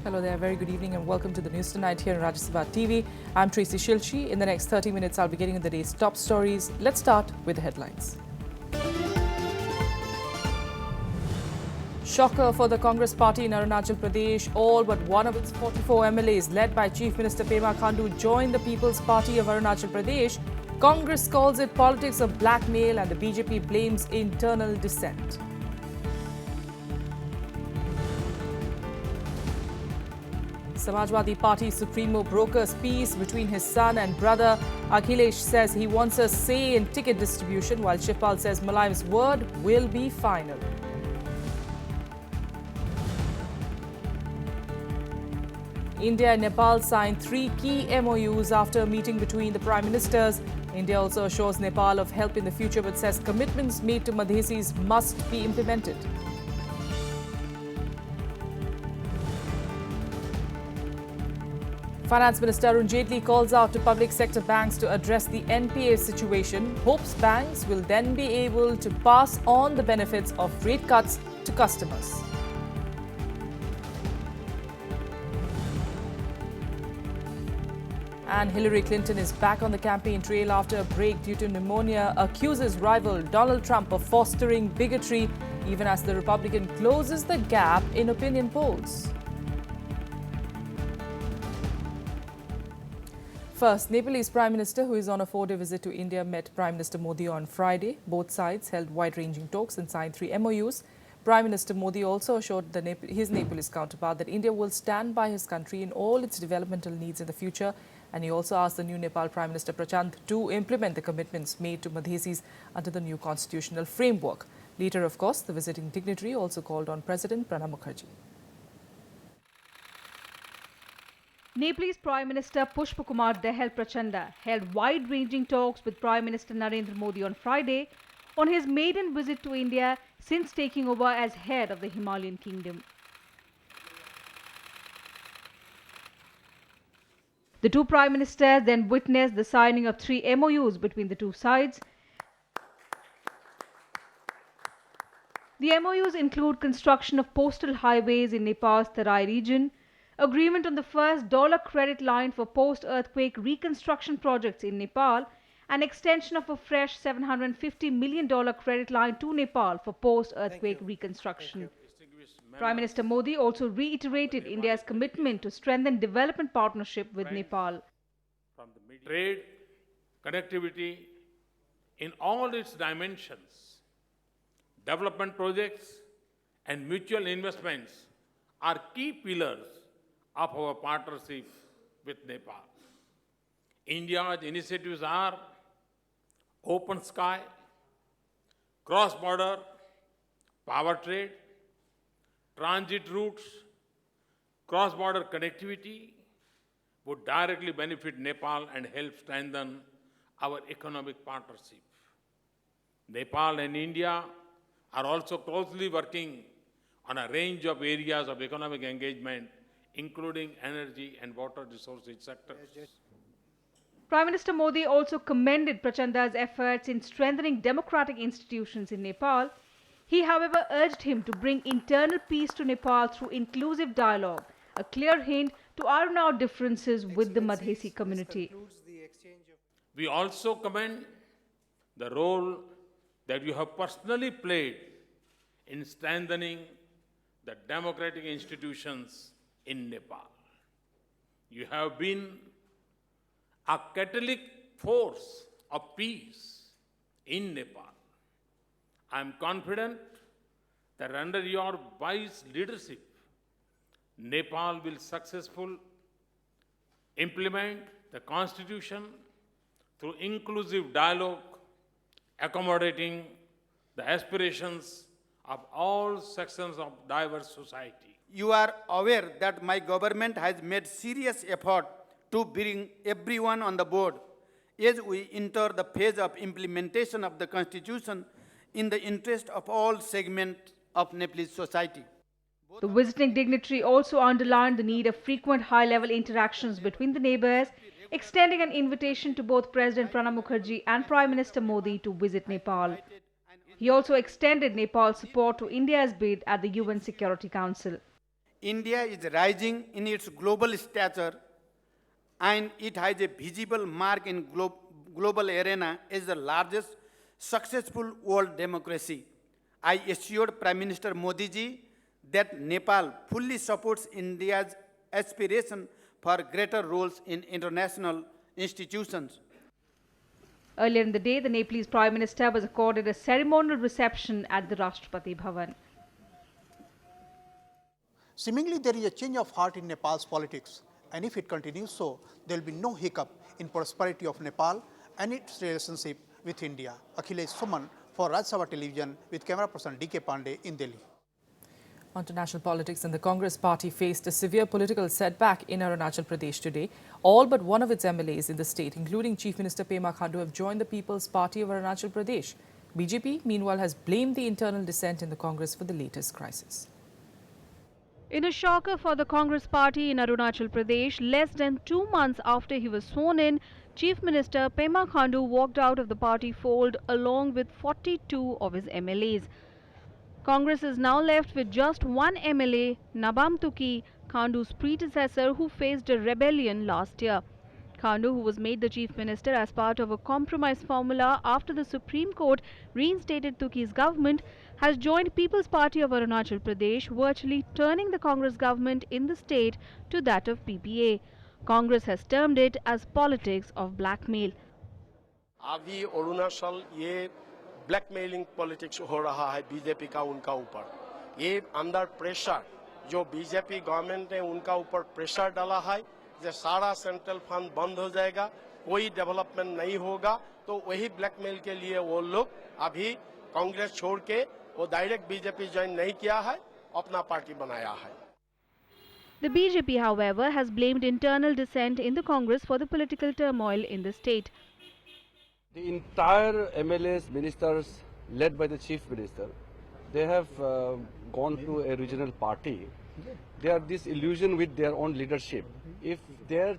Hello there, very good evening and welcome to the news tonight here on Rajya TV. I'm Tracy Shilchi. In the next 30 minutes, I'll be getting into the day's top stories. Let's start with the headlines. Shocker for the Congress party in Arunachal Pradesh. All but one of its 44 MLAs, led by Chief Minister Pema Khandu, joined the People's Party of Arunachal Pradesh. Congress calls it politics of blackmail and the BJP blames internal dissent. Samajwadi Party Supremo brokers peace between his son and brother. Akhilesh says he wants a say in ticket distribution, while Shivpal says Mulayam's word will be final. India and Nepal signed 3 key MOUs after a meeting between the Prime Ministers. India also assures Nepal of help in the future but says commitments made to Madhesis must be implemented. Finance Minister Arun Jaitley calls out to public sector banks to address the NPA situation. Hopes banks will then be able to pass on the benefits of rate cuts to customers. And Hillary Clinton is back on the campaign trail after a break due to pneumonia, accuses rival Donald Trump of fostering bigotry, even as the Republican closes the gap in opinion polls. First, Nepalese Prime Minister, who is on a 4-day visit to India, met Prime Minister Modi on Friday. Both sides held wide-ranging talks and signed 3 MOUs. Prime Minister Modi also assured his Nepalese counterpart that India will stand by his country in all its developmental needs in the future. And he also asked the new Nepal Prime Minister Prachand to implement the commitments made to Madhesis under the new constitutional framework. Later, of course, the visiting dignitary also called on President Pranab Mukherjee. Nepalese Prime Minister Pushpakumar Dahal Prachanda held wide-ranging talks with Prime Minister Narendra Modi on Friday on his maiden visit to India since taking over as head of the Himalayan kingdom. The two Prime Ministers then witnessed the signing of 3 MOUs between the two sides. The MOUs include construction of postal highways in Nepal's Tarai region, agreement on the first dollar credit line for post-earthquake reconstruction projects in Nepal, and extension of a fresh $750 million credit line to Nepal for post-earthquake reconstruction. Prime Minister Modi also reiterated India's commitment to strengthen development partnership with Nepal. Trade, connectivity in all its dimensions, development projects and mutual investments are key pillars of our partnership with Nepal. India's initiatives are open sky, cross-border power trade, transit routes, cross-border connectivity would directly benefit Nepal and help strengthen our economic partnership. Nepal and India are also closely working on a range of areas of economic engagement, including energy and water resources sectors. Prime Minister Modi also commended Prachanda's efforts in strengthening democratic institutions in Nepal. He, however, urged him to bring internal peace to Nepal through inclusive dialogue, a clear hint to iron out differences with the Madhesi community. We also commend the role that you have personally played in strengthening the democratic institutions in Nepal. You have been a catalytic force of peace in Nepal. I am confident that under your wise leadership, Nepal will successfully implement the Constitution through inclusive dialogue, accommodating the aspirations of all sections of diverse society. You are aware that my government has made serious effort to bring everyone on the board as we enter the phase of implementation of the Constitution in the interest of all segments of Nepalese society. The visiting dignitary also underlined the need of frequent high-level interactions between the neighbors, extending an invitation to both President Pranab Mukherjee and Prime Minister Modi to visit Nepal. He also extended Nepal's support to India's bid at the UN Security Council. India is rising in its global stature and it has a visible mark in global arena as the largest successful world democracy. I assured Prime Minister Modi ji that Nepal fully supports India's aspiration for greater roles in international institutions. Earlier in the day, the Nepalese Prime Minister was accorded a ceremonial reception at the Rashtrapati Bhavan. Seemingly, there is a change of heart in Nepal's politics, and if it continues so, there will be no hiccup in prosperity of Nepal and its relationship with India. Akhilesh Suman for Rajya Sabha Television with camera person D.K. Pandey in Delhi. On to national politics, and the Congress party faced a severe political setback in Arunachal Pradesh today. All but one of its MLAs in the state, including Chief Minister Pema Khandu, have joined the People's Party of Arunachal Pradesh. BJP, meanwhile, has blamed the internal dissent in the Congress for the latest crisis. In a shocker for the Congress party in Arunachal Pradesh, less than 2 months after he was sworn in, Chief Minister Pema Khandu walked out of the party fold along with 42 of his MLAs. Congress is now left with just one MLA, Nabam Tuki, Khandu's predecessor, who faced a rebellion last year. Khandu, who was made the Chief Minister as part of a compromise formula after the Supreme Court reinstated Tuki's government, has joined People's Party of Arunachal Pradesh, virtually turning the Congress government in the state to that of PPA. Congress has termed it as politics of blackmail. अभी अरुणाचल ये blackmailing politics हो रहा है BJP का उनका ऊपर। ये under pressure जो बीजेपी गवर्नमेंट ने उनका ऊपर प्रेशर डाला है कि सारा सेंट्रल फंड बंद हो जाएगा, कोई डेवलपमेंट नहीं होगा, तो वही ब्लैकमेल के लिए वो लोग अभी कांग्रेस छोड़ के वो डायरेक्ट बीजेपी ज्वाइन नहीं किया है, अपना पार्टी बनाया है। The BJP, however, has blamed internal dissent in the Congress for the political turmoil in the state. The entire MLAs, ministers led by the Chief Minister, they have gone to a regional party. They have this illusion with their own leadership. If their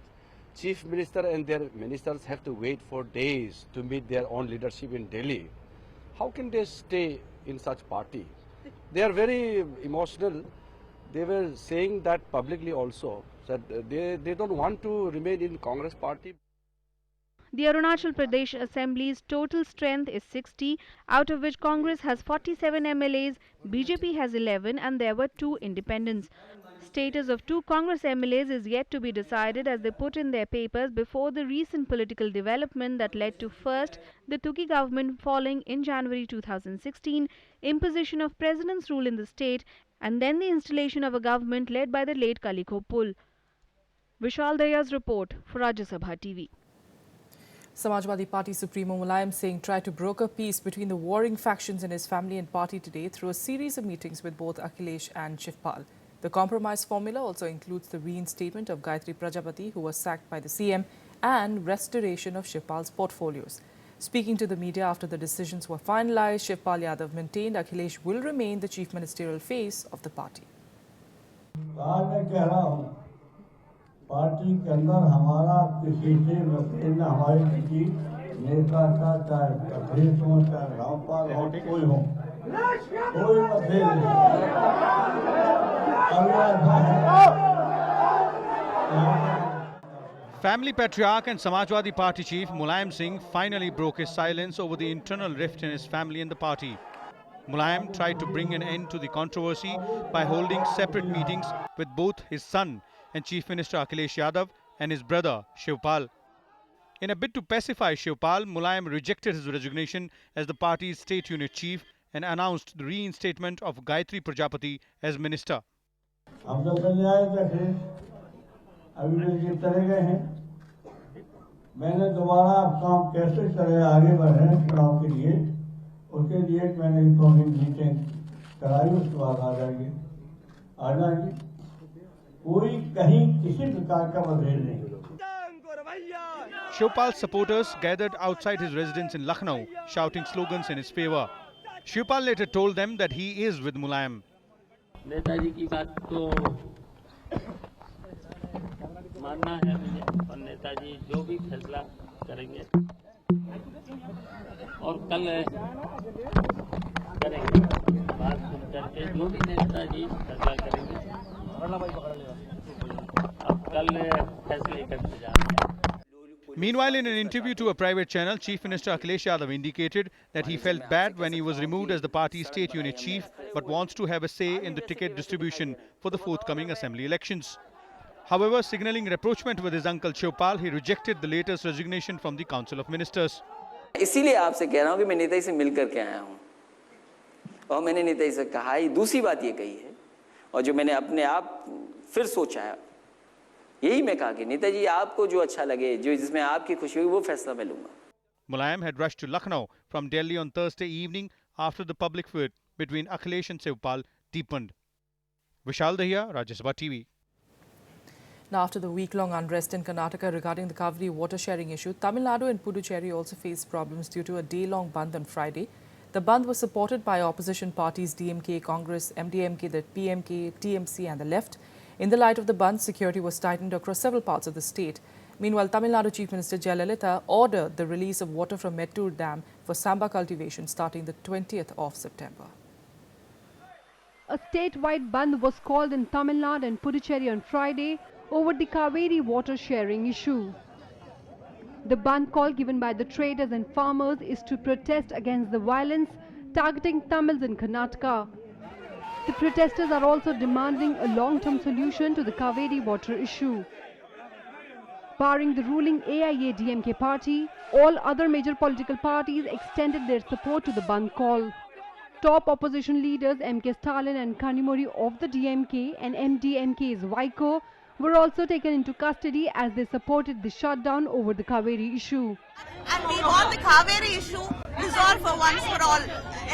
Chief Minister and their ministers have to wait for days to meet their own leadership in Delhi, how can they stay in such party? They are very emotional. They were saying that publicly also, that they don't want to remain in Congress party. The Arunachal Pradesh Assembly's total strength is 60, out of which Congress has 47 MLAs, BJP has 11 and there were 2 independents. Status of 2 Congress MLAs is yet to be decided as they put in their papers before the recent political development that led to first the Tuki government falling in January 2016, imposition of president's rule in the state and then the installation of a government led by the late Kaliko Pul. Vishal Daya's report for Rajya Sabha TV. Samajwadi Party Supremo Mulayam Singh tried to broker peace between the warring factions in his family and party today through a series of meetings with both Akhilesh and Shivpal. The compromise formula also includes the reinstatement of Gayatri Prajapati, who was sacked by the CM, and restoration of Shivpal's portfolios. Speaking to the media after the decisions were finalized, Shivpal Yadav maintained Akhilesh will remain the chief ministerial face of the party. Party के अंदर हमारा किसी से न हमारे किसी नेता का चाहे अध्यक्ष हो चाहे रामपाल हो कोई हो कोई मतभेद नहीं। Family patriarch and Samajwadi Party chief Mulayam Singh finally broke his silence over the internal rift in his family and the party. Mulayam tried to bring an end to the controversy by holding separate meetings with both his son and Chief Minister Akhilesh Yadav and his brother Shivpal. In a bid to pacify Shivpal, Mulayam rejected his resignation as the party's state unit chief and announced the reinstatement of Gayatri Prajapati as minister. मैंने दोबारा काम कैसे करे आगे बढ़े चुनाव के लिए उसके लिए मैंने मीटिंग कराई उसके बाद आ जाएंगे कोई कहीं किसी प्रकार का मतभेद नहीं। Shivpal's supporters gathered outside his residence in Lucknow, shouting slogans in his favor. Shivpal later told them that he is with Mulayam. Netaji की बात तो मानना है मुझे और नेताजी जो भी फैसला करेंगे और कल करेंगे, बात सुन करके जो भी नेताजी फैसला करेंगे, अब कल फैसले करते जा रहे हैं। Meanwhile, in an interview to a private channel, Chief Minister Akhilesh Yadav indicated that he felt bad when he was removed as the party's state unit chief, but wants to have a say in the ticket distribution for the forthcoming assembly elections. However, signalling rapprochement with his uncle Chopal, he rejected the latest resignation from the Council of Ministers. इसीलिए आपसे कह रहा हूं कि मैं नेताजी से मिल करके आया हूं और मैंने नेताजी से कहा है, दूसरी बात ये कही है और जो मैंने अपने आप फिर सोचा है, यही मैं कहा कि नेताजी आपको जो अच्छा लगे, जो जिसमें आपकी खुशी हुई, वो फैसला मैं लूंगा. Mulayam had rushed to Lucknow from Delhi on Thursday evening after the public feud between Akhilesh and Chopal deepened. Vishal Dahiya, Rajya Sabha TV. Now, after the week-long unrest in Karnataka regarding the Kaveri water-sharing issue, Tamil Nadu and Puducherry also faced problems due to a day-long bandh on Friday. The bandh was supported by opposition parties DMK, Congress, MDMK, the PMK, TMC and the left. In the light of the bandh, security was tightened across several parts of the state. Meanwhile, Tamil Nadu Chief Minister Jayalalitha ordered the release of water from Mettur Dam for samba cultivation starting the 20th of September. A statewide bandh was called in Tamil Nadu and Puducherry on Friday over the Kaveri water sharing issue. The bandh call given by the traders and farmers is to protest against the violence targeting Tamils in Karnataka. The protesters are also demanding a long-term solution to the Kaveri water issue. Barring the ruling AIA-DMK party, all other major political parties extended their support to the bandh call. Top opposition leaders M.K. Stalin and Kanimuri of the DMK and MDMK's Vaiko were also taken into custody as they supported the shutdown over the Kaveri issue. And we want the Kaveri issue resolved for once for all.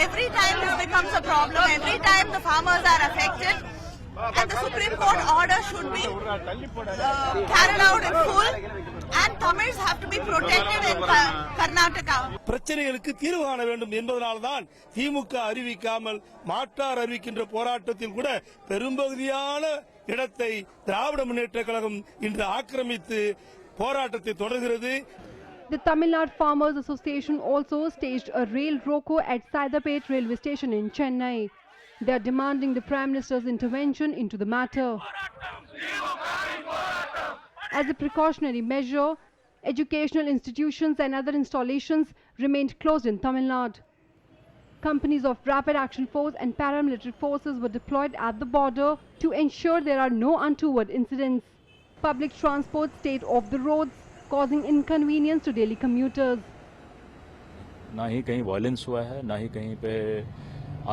Every time this becomes a problem, every time the farmers are affected, and the Supreme Court order should be carried out in full, and Tamils have to be protected in Karnataka. பிரச்சனைகளுக்கு தீர்வு காண வேண்டும் என்பதனால்தான் திமுக அறிவிக்காமல் மாற்றார் அறிவிக்கின்ற போராட்டத்தில் கூட பெரும்பகுதியான இடத்தை திராவிட முன்னேற்றக் கழகம் இன்று ஆக்கிரமித்து போராட்டத்தை தொடர்கிறது. The Tamil Nadu Farmers Association also staged a rail roko at Saidapet railway station in Chennai. They are demanding the Prime Minister's intervention into the matter. As a precautionary measure, educational institutions and other installations remained closed in Tamil Nadu. Companies of Rapid Action Force and paramilitary forces were deployed at the border to ensure there are no untoward incidents. Public transport stayed off the roads, causing inconvenience to daily commuters. ना ही कहीं violence हुआ है, ना ही कहीं पे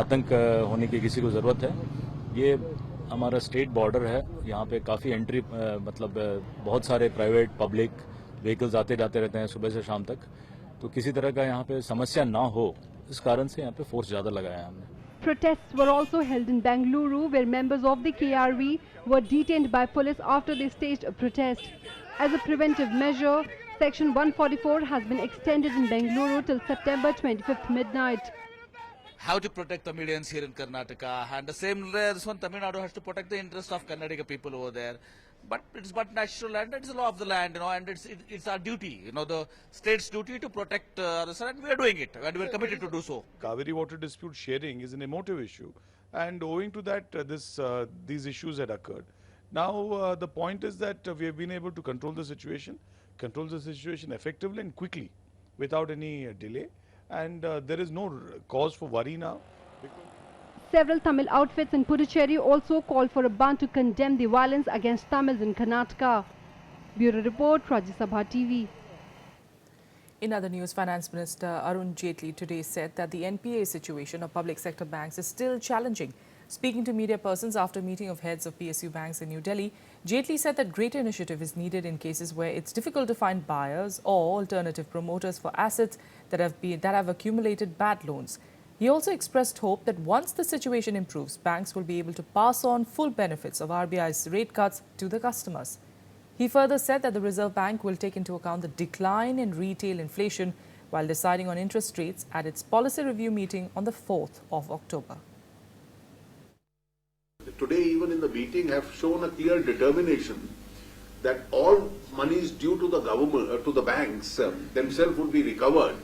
आतंक होने की किसी को जरूरत है. ये हमारा स्टेट बॉर्डर है, यहाँ पे काफ़ी एंट्री मतलब बहुत सारे प्राइवेट पब्लिक व्हीकल्स आते जाते रहते हैं सुबह से शाम तक, तो किसी तरह का यहाँ पे समस्या ना हो, इस कारण से यहाँ पे फोर्स ज़्यादा लगाया है हमने. Protests were also held in Bengaluru, where members of the KRV were detained by police after they staged a protest. As a preventive measure, Section 144 has been extended in Bengaluru till September 25th midnight. How to protect Tamilians here in Karnataka, and the same way this one Tamil Nadu has to protect the interest of Karnataka people over there. But it's but natural and it's the law of the land, and it's our duty, the state's duty to protect this, and we are doing it, and we are committed to do so. Kaveri water dispute sharing is an emotive issue, and owing to that, these issues had occurred. Now the point is that we have been able to control the situation effectively and quickly, without any delay, and there is no cause for worry now. Several Tamil outfits in Puducherry also called for a ban to condemn the violence against Tamils in Karnataka. Bureau Report, Rajya Sabha TV. In other news, Finance Minister Arun Jaitley today said that the NPA situation of public sector banks is still challenging. Speaking to media persons after meeting of heads of PSU banks in New Delhi, Jaitley said that greater initiative is needed in cases where it's difficult to find buyers or alternative promoters for assets that have accumulated bad loans. He also expressed hope that once the situation improves, banks will be able to pass on full benefits of RBI's rate cuts to the customers. He further said that the Reserve Bank will take into account the decline in retail inflation while deciding on interest rates at its policy review meeting on the 4th of October. Today, even in the meeting, have shown a clear determination that all monies due to the government, to the banks themselves would be recovered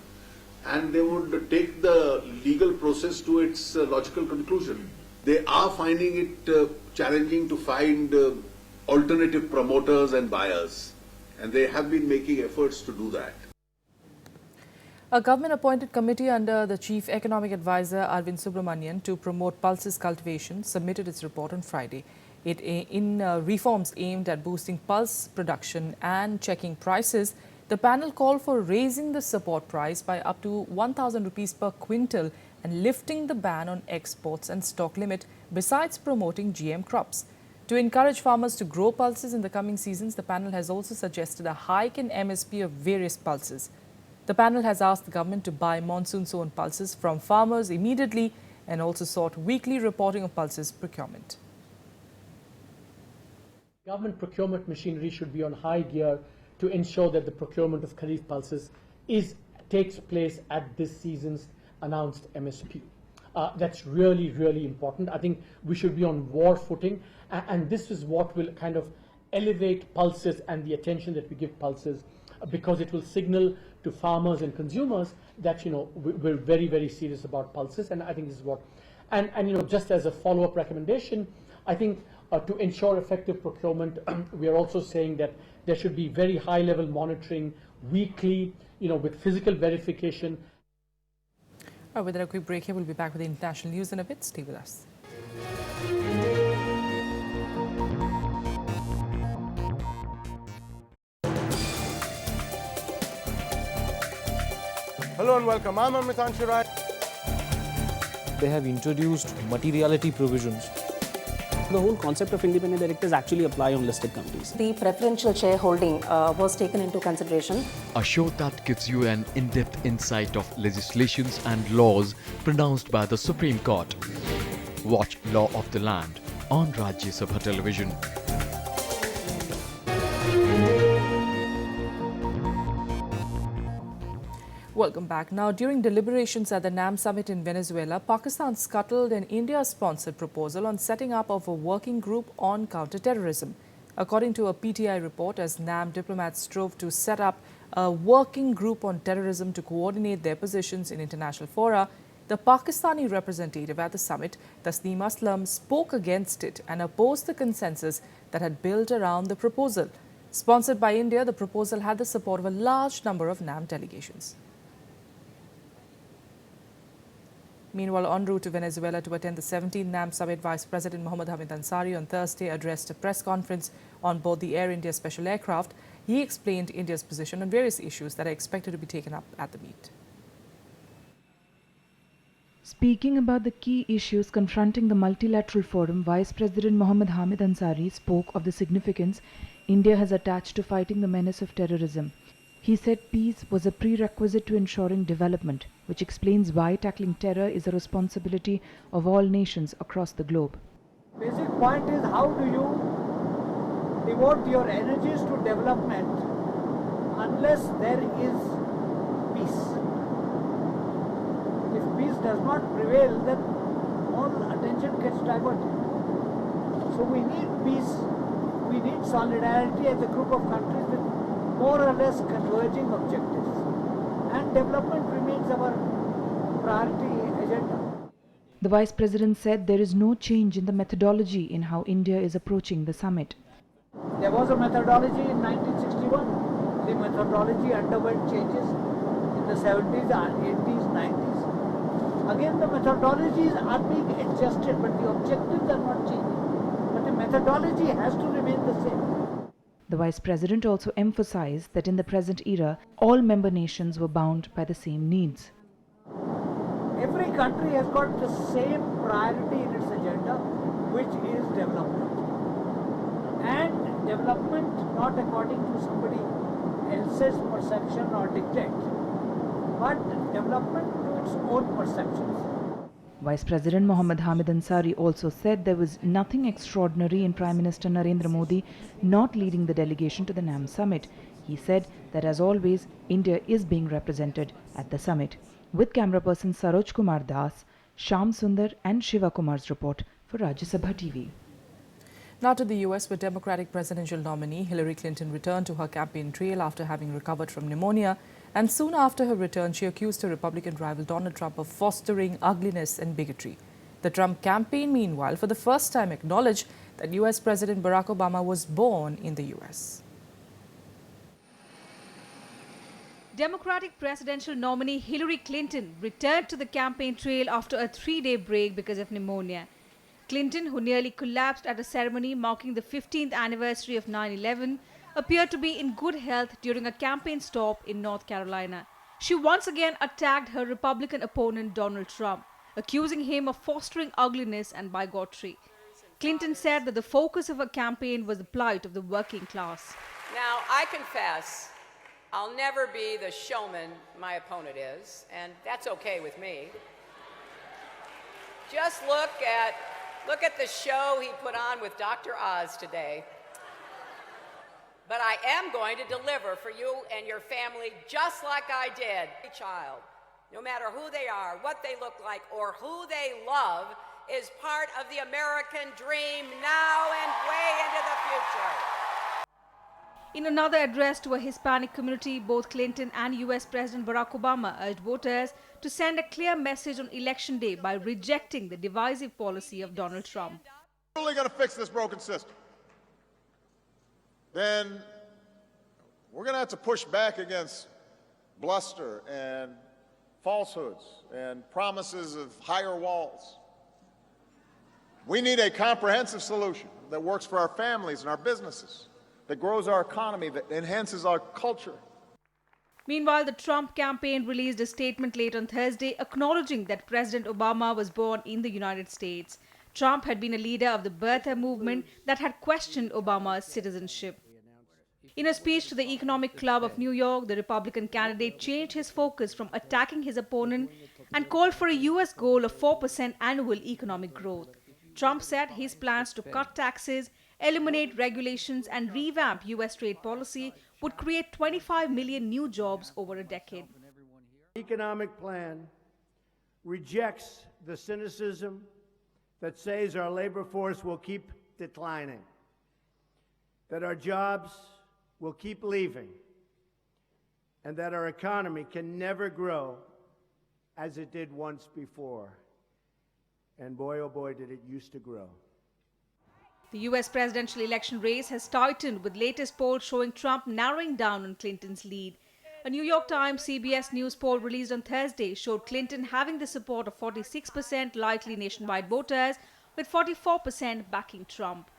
and they would take the legal process to its logical conclusion. They are finding it challenging to find alternative promoters and buyers, and they have been making efforts to do that. A government-appointed committee under the Chief Economic Advisor Arvind Subramanian to promote pulses cultivation submitted its report on Friday. It in reforms aimed at boosting pulse production and checking prices. The panel called for raising the support price by up to 1,000 rupees per quintal and lifting the ban on exports and stock limit, besides promoting GM crops. To encourage farmers to grow pulses in the coming seasons, the panel has also suggested a hike in MSP of various pulses. The panel has asked the government to buy monsoon-sown pulses from farmers immediately and also sought weekly reporting of pulses procurement. Government procurement machinery should be on high gear to ensure that the procurement of Kharif pulses takes place at this season's announced MSP. That's really, really important. I think we should be on war footing, and this is what will kind of elevate pulses and the attention that we give pulses, because it will signal to farmers and consumers that, you know, we're very, very serious about pulses. And I think this is what, and you know, just as a follow-up recommendation, I think to ensure effective procurement, we are also saying that there should be very high-level monitoring weekly, you know, with physical verification. With a quick break here, we'll be back with the international news in a bit. Stay with us. Hello and welcome. I'm Amitanshu Rai. They have introduced materiality provisions. The whole concept of independent directors actually apply on listed companies. The preferential shareholding was taken into consideration. A show that gives you an in-depth insight of legislations and laws pronounced by the Supreme Court. Watch Law of the Land on Rajya Sabha television. Welcome back. Now, during deliberations at the NAM summit in Venezuela, Pakistan scuttled an India-sponsored proposal on setting up of a working group on counter-terrorism. According to a PTI report, as NAM diplomats strove to set up a working group on terrorism to coordinate their positions in international fora, the Pakistani representative at the summit, Tasneem Aslam, spoke against it and opposed the consensus that had built around the proposal. Sponsored by India, the proposal had the support of a large number of NAM delegations. Meanwhile, en route to Venezuela to attend the 17th NAM summit, Vice President Mohammad Hamid Ansari on Thursday addressed a press conference on board the Air India special aircraft. He explained India's position on various issues that are expected to be taken up at the meet. Speaking about the key issues confronting the multilateral forum, Vice President Mohammad Hamid Ansari spoke of the significance India has attached to fighting the menace of terrorism. He said peace was a prerequisite to ensuring development, which explains why tackling terror is a responsibility of all nations across the globe. Basic point is, how do you devote your energies to development unless there is peace? If peace does not prevail, then all attention gets diverted. So we need peace, we need solidarity as a group of countries with more or less converging objectives, and development remains our priority agenda. The Vice President said there is no change in the methodology in how India is approaching the summit. There was a methodology in 1961. The methodology underwent changes in the 70s, 80s, 90s. Again, the methodologies are being adjusted, but the objectives are not changing. But the methodology has to remain the same. The Vice President also emphasized that in the present era, all member nations were bound by the same needs. Every country has got the same priority in its agenda, which is development. And development not according to somebody else's perception or dictate, but development to its own perceptions. Vice President Mohammad Hamid Ansari also said there was nothing extraordinary in Prime Minister Narendra Modi not leading the delegation to the NAM summit. He said that as always, India is being represented at the summit. With camera person Saroj Kumar Das, Shyam Sundar and Shiva Kumar's report for Rajya Sabha TV. Now to the US, where Democratic presidential nominee Hillary Clinton returned to her campaign trail after having recovered from pneumonia. And soon after her return, she accused her Republican rival Donald Trump of fostering ugliness and bigotry. The Trump campaign, meanwhile, for the first time acknowledged that US President Barack Obama was born in the US. Democratic presidential nominee Hillary Clinton returned to the campaign trail after a 3-day break because of pneumonia. Clinton, who nearly collapsed at a ceremony marking the 15th anniversary of 9/11, appeared to be in good health during a campaign stop in North Carolina. She once again attacked her Republican opponent Donald Trump, accusing him of fostering ugliness and bigotry. Clinton said that the focus of her campaign was the plight of the working class. Now, I confess, I'll never be the showman my opponent is, and that's okay with me. Just look at the show he put on with Dr. Oz today. But I am going to deliver for you and your family just like I did. Every child, no matter who they are, what they look like, or who they love, is part of the American dream now and way into the future. In another address to a Hispanic community, both Clinton and US President Barack Obama urged voters to send a clear message on Election Day by rejecting the divisive policy of Donald Trump. We're really going to fix this broken system. Then we're going to have to push back against bluster and falsehoods and promises of higher walls. We need a comprehensive solution that works for our families and our businesses, that grows our economy, that enhances our culture. Meanwhile, the Trump campaign released a statement late on Thursday acknowledging that President Obama was born in the United States. Trump had been a leader of the birther movement that had questioned Obama's citizenship. In a speech to the Economic Club of New York, the Republican candidate changed his focus from attacking his opponent and called for a U.S. goal of 4% annual economic growth. Trump said his plans to cut taxes, eliminate regulations and revamp U.S. trade policy would create 25 million new jobs over a decade. The economic plan rejects the cynicism that says our labor force will keep declining, that our jobs will keep leaving, and that our economy can never grow as it did once before. And boy, oh boy, did it used to grow. The U.S. presidential election race has tightened, with latest polls showing Trump narrowing down on Clinton's lead. A New York Times CBS News poll released on Thursday showed Clinton having the support of 46% likely nationwide voters, with 44% backing Trump.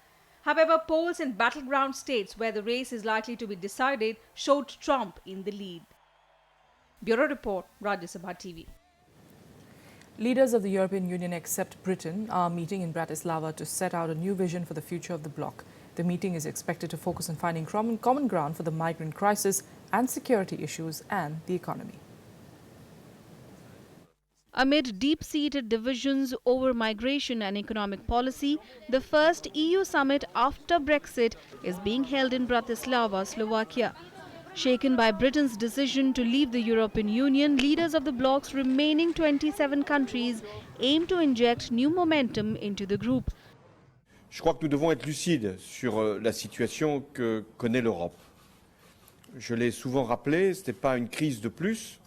However, polls in battleground states where the race is likely to be decided showed Trump in the lead. Bureau Report, Rajya Sabha TV. Leaders of the European Union, except Britain, are meeting in Bratislava to set out a new vision for the future of the bloc. The meeting is expected to focus on finding common ground for the migrant crisis and security issues and the economy. Amid deep-seated divisions over migration and economic policy, the first EU summit after Brexit is being held in Bratislava, Slovakia. Shaken by Britain's decision to leave the European Union, leaders of the bloc's remaining 27 countries aim to inject new momentum into the group. Je crois que nous devons être lucides sur la situation que connaît l'Europe. Je l'ai souvent rappelé, ce n'est pas une crise de plus,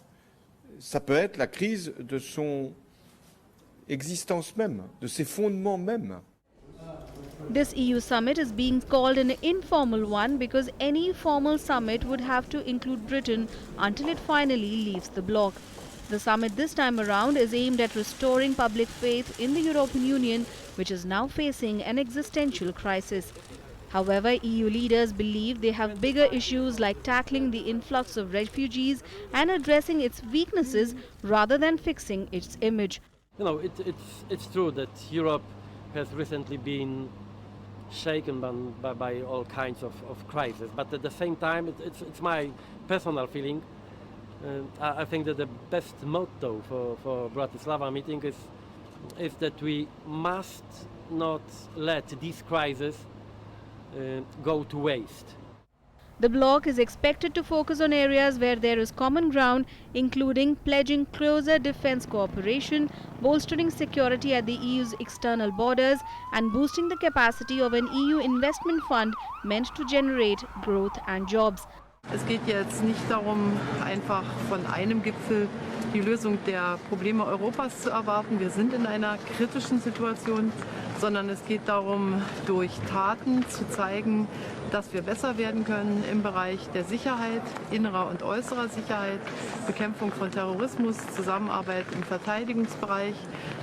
ça peut être la crise de son existence même, de ses fondements mêmes. This EU summit is being called an informal one because any formal summit would have to include Britain until it finally leaves the bloc. The summit this time around is aimed at restoring public faith in the European Union, which is now facing an existential crisis. However, EU leaders believe they have bigger issues like tackling the influx of refugees and addressing its weaknesses rather than fixing its image. You know, it's true that Europe has recently been shaken by all kinds of crises, but at the same time, it's my personal feeling. I think that the best motto for Bratislava meeting is that we must not let this crisis go to waste. The bloc is expected to focus on areas where there is common ground, including pledging closer defense cooperation, bolstering security at the EU's external borders, and boosting the capacity of an EU investment fund meant to generate growth and jobs. Es geht jetzt nicht darum, einfach von einem Gipfel die Lösung der Probleme Europas zu erwarten. Wir sind in einer kritischen Situation, sondern es geht darum, durch Taten zu zeigen, dass wir besser werden können im Bereich der Sicherheit, innerer und äußerer Sicherheit, Bekämpfung von Terrorismus, Zusammenarbeit im Verteidigungsbereich,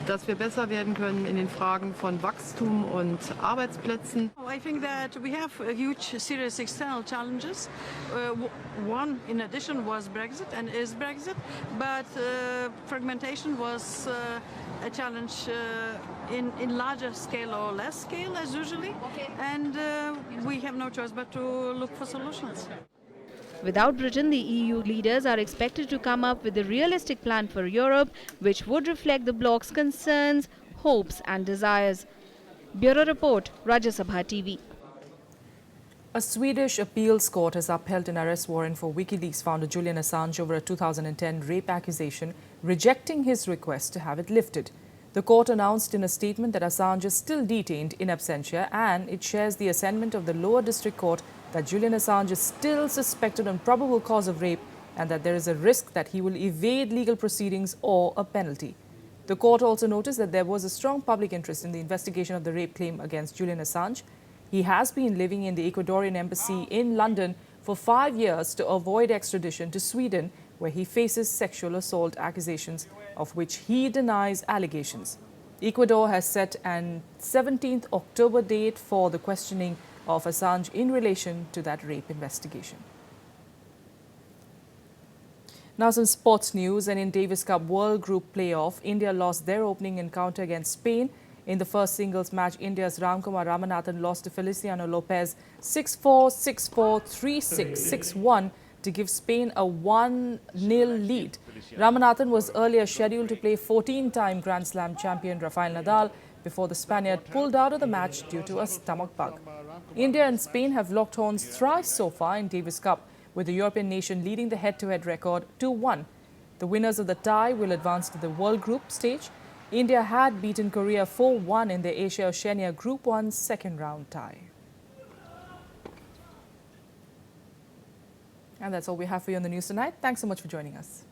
dass wir besser werden können in den Fragen von Wachstum und Arbeitsplätzen. I think that we have huge, serious external challenges. One, in addition, was Brexit and is Brexit, but fragmentation was a challenge in larger scale or less scale as usually, and we have no choice but to look for solutions. Without Britain, the EU leaders are expected to come up with a realistic plan for Europe, which would reflect the bloc's concerns, hopes and desires. Bureau Report, Rajya Sabha TV. A Swedish appeals court has upheld an arrest warrant for WikiLeaks founder Julian Assange over a 2010 rape accusation, rejecting his request to have it lifted. The court announced in a statement that Assange is still detained in absentia, and it shares the assentment of the lower district court that Julian Assange is still suspected on probable cause of rape and that there is a risk that he will evade legal proceedings or a penalty. The court also noticed that there was a strong public interest in the investigation of the rape claim against Julian Assange. He has been living in the Ecuadorian embassy in London for 5 years to avoid extradition to Sweden, where he faces sexual assault accusations, of which he denies allegations. Ecuador has set an 17th October date for the questioning of Assange in relation to that rape investigation. Now some sports news, and in Davis Cup World Group playoff, India lost their opening encounter against Spain. In the first singles match, India's Ramkumar Ramanathan lost to Feliciano Lopez 6-4, 6-4, 3-6, 6-1 to give Spain a 1-0 lead. Ramanathan was earlier scheduled to play 14-time Grand Slam champion Rafael Nadal before the Spaniard pulled out of the match due to a stomach bug. India and Spain have locked horns thrice so far in Davis Cup, with the European nation leading the head-to-head record 2-1. The winners of the tie will advance to the World Group stage. India had beaten Korea 4-1 in the Asia-Oceania Group 1 second-round tie. And that's all we have for you on the news tonight. Thanks so much for joining us.